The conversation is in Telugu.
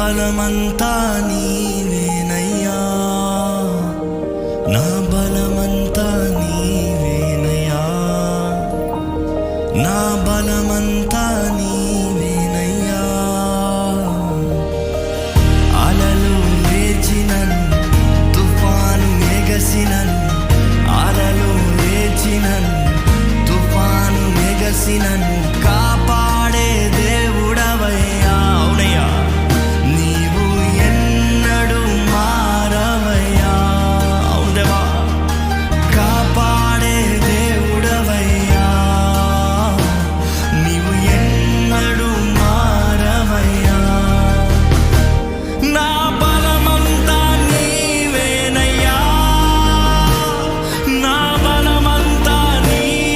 బలమంతా నీవేనయ్యా, నా బలమంతా నీవేనయ్యా, నా బలమంతా నీవేనయ్యా. అలలు లేచినను, తుఫాను ఎగసినను, అలలు లేచినను, తుఫాను ఎగసినను,